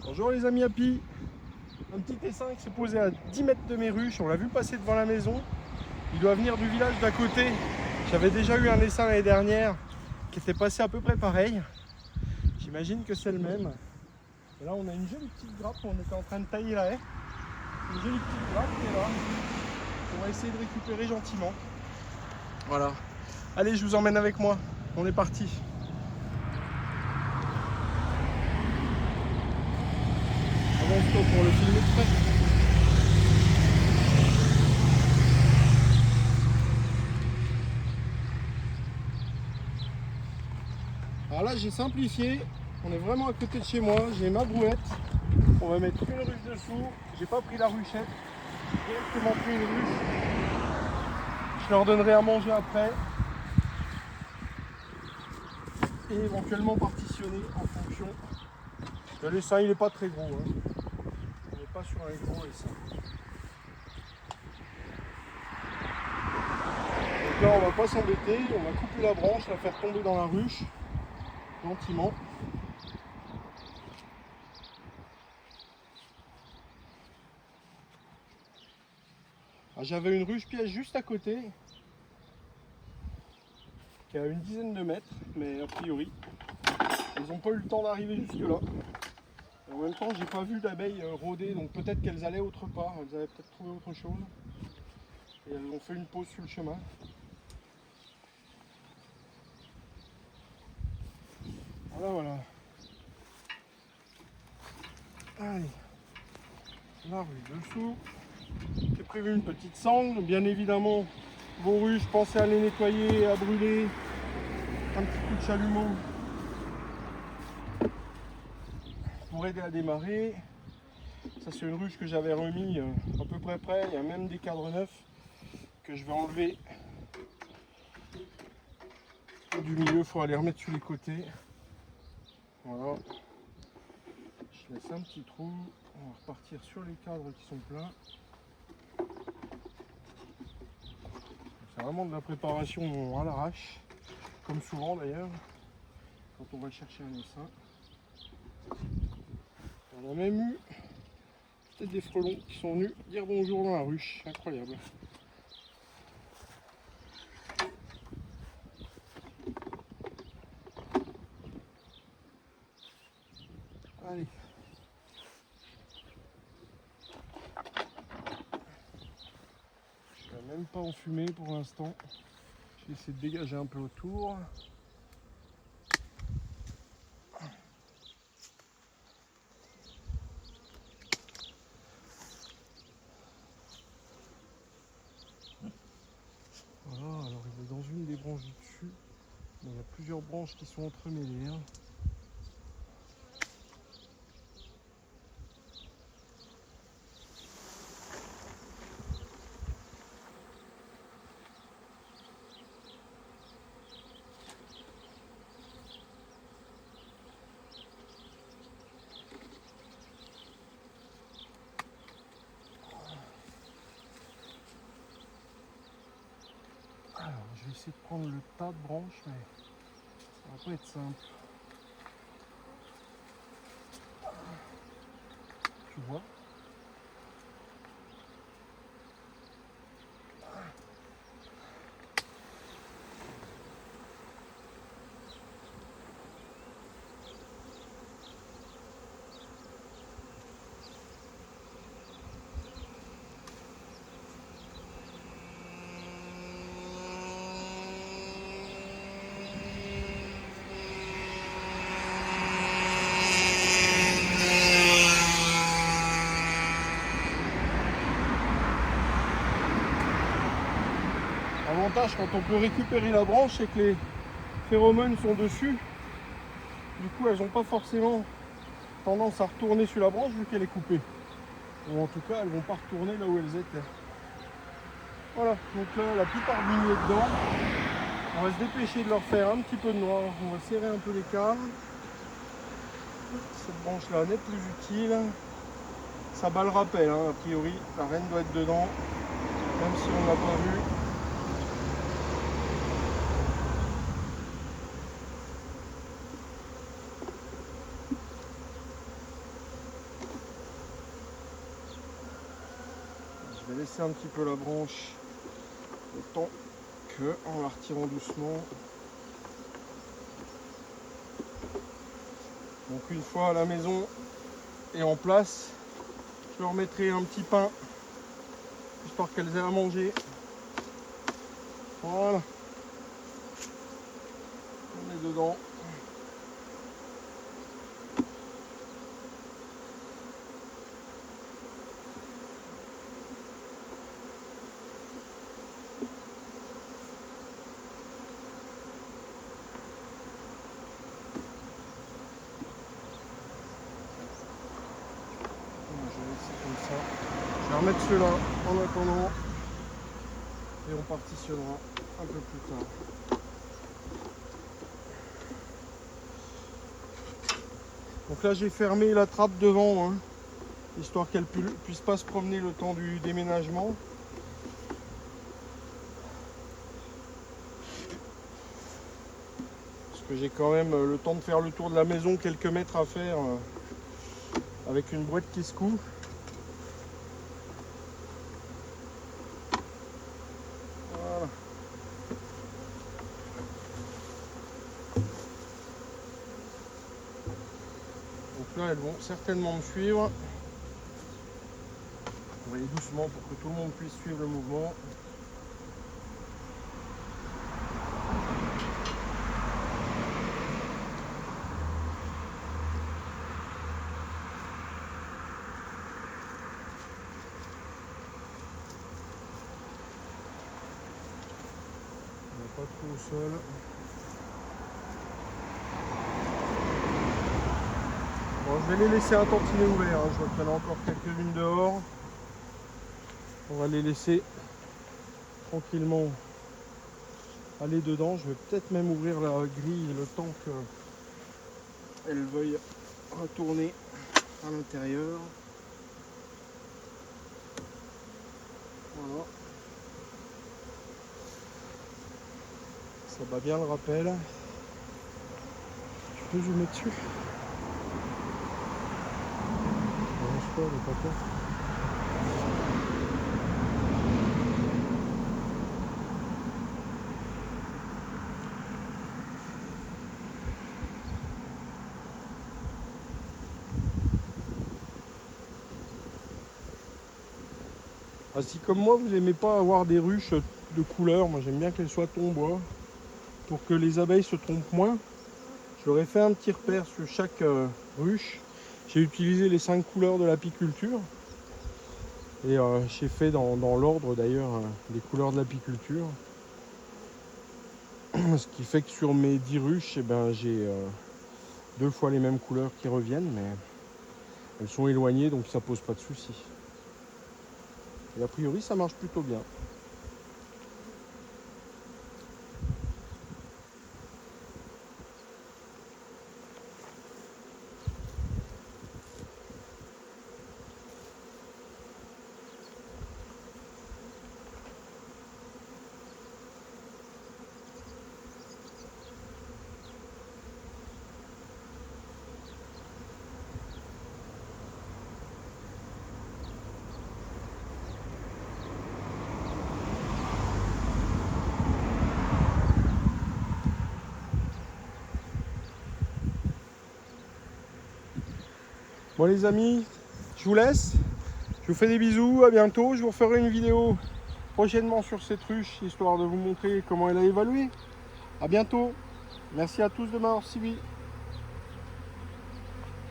Bonjour les amis happy. Un petit essaim qui s'est posé à 10 mètres de mes ruches. On l'a vu passer devant la maison. Il doit venir du village d'à côté. J'avais déjà eu un essaim l'année dernière qui était passé à peu près pareil. J'imagine que c'est le même. Et là on a une jolie petite grappe. On était en train de tailler la haie. Une jolie petite grappe qui est là. On va essayer de récupérer gentiment. Voilà. Allez, je vous emmène avec moi. On est parti. Avance-toi pour le filmer de près. Alors là j'ai simplifié, on est vraiment à côté de chez moi, j'ai ma brouette, on va mettre une ruche dessous, j'ai pas pris la ruchette, j'ai directement pris une ruche, je leur donnerai à manger après et éventuellement partitionner en fonction. L'essaim il est pas très gros, hein. On n'est pas sur un gros essaim. Donc là on va pas s'embêter, on va couper la branche, la faire tomber dans la ruche, gentiment. J'avais une ruche piège juste à côté, qui a une dizaine de mètres, mais a priori, ils n'ont pas eu le temps d'arriver jusque là. Et en même temps, j'ai pas vu d'abeilles rôder, donc peut-être qu'elles allaient autre part, elles avaient peut-être trouvé autre chose. Et elles ont fait une pause sur le chemin. Voilà. Allez, la ruche dessous. J'ai prévu une petite sangle, bien évidemment. Vos ruches, pensez à les nettoyer, à brûler. Un petit coup de chalumeau pour aider à démarrer. Ça c'est une ruche que j'avais remis à peu près près. Il y a même des cadres neufs que je vais enlever. Du milieu, il faut aller remettre sur les côtés. Voilà. Je laisse un petit trou. On va repartir sur les cadres qui sont pleins. C'est vraiment de la préparation à l'arrache, comme souvent d'ailleurs, quand on va chercher un essaim. On a même eu peut-être des frelons qui sont venus dire bonjour dans la ruche. Incroyable. Allez. Je ne vais même pas enfumer pour l'instant. Je vais essayer de dégager un peu autour. Voilà, alors il est dans une des branches du dessus. Mais il y a plusieurs branches qui sont entremêlées, hein. Alors, je vais essayer de prendre le tas de branches, mais ça va pas être simple. Tu vois ? L'avantage quand on peut récupérer la branche, c'est que les phéromones sont dessus. Du coup, elles n'ont pas forcément tendance à retourner sur la branche vu qu'elle est coupée. Ou en tout cas, elles ne vont pas retourner là où elles étaient. Voilà, donc là, la plupart du est dedans. On va se dépêcher de leur faire un petit peu de noir. On va serrer un peu les câbles. Cette branche-là n'est plus utile. Ça bat le rappel, hein, a priori. La reine doit être dedans, même si on ne l'a pas vu. Je vais laisser un petit peu la branche autant que en la retirant doucement. Donc une fois la maison est en place, je leur mettrai un petit pain histoire qu'elles aient à manger. Voilà. On est dedans. Je vais remettre ceux-là en attendant et on partitionnera un peu plus tard. Donc là j'ai fermé la trappe devant, hein, histoire qu'elle ne puisse pas se promener le temps du déménagement. Parce que j'ai quand même le temps de faire le tour de la maison, quelques mètres à faire avec une boîte qui se coud. Là, elles vont certainement me suivre. On va aller doucement pour que tout le monde puisse suivre le mouvement. On n'est pas trop au sol. Bon, je vais les laisser un tantinet ouverts, hein. Je vois qu'il y en a encore quelques-unes dehors. On va les laisser tranquillement aller dedans. Je vais peut-être même ouvrir la grille le temps qu'elles veuillent retourner à l'intérieur. Voilà. Ça bat bien le rappel. Tu peux zoomer dessus? Le paquet. Ah, si comme moi vous n'aimez pas avoir des ruches de couleur, moi j'aime bien qu'elles soient ton bois pour que les abeilles se trompent moins. J'aurais fait un petit repère sur chaque ruche. J'ai utilisé les 5 couleurs de l'apiculture. Et j'ai fait dans l'ordre d'ailleurs des couleurs de l'apiculture. Ce qui fait que sur mes 10 ruches, eh ben, j'ai 2 fois les mêmes couleurs qui reviennent, mais elles sont éloignées donc ça pose pas de soucis. Et a priori ça marche plutôt bien. Bon les amis, je vous laisse. Je vous fais des bisous, à bientôt. Je vous referai une vidéo prochainement sur cette ruche, histoire de vous montrer comment elle a évolué. À bientôt. Merci à tous de m'avoir suivi.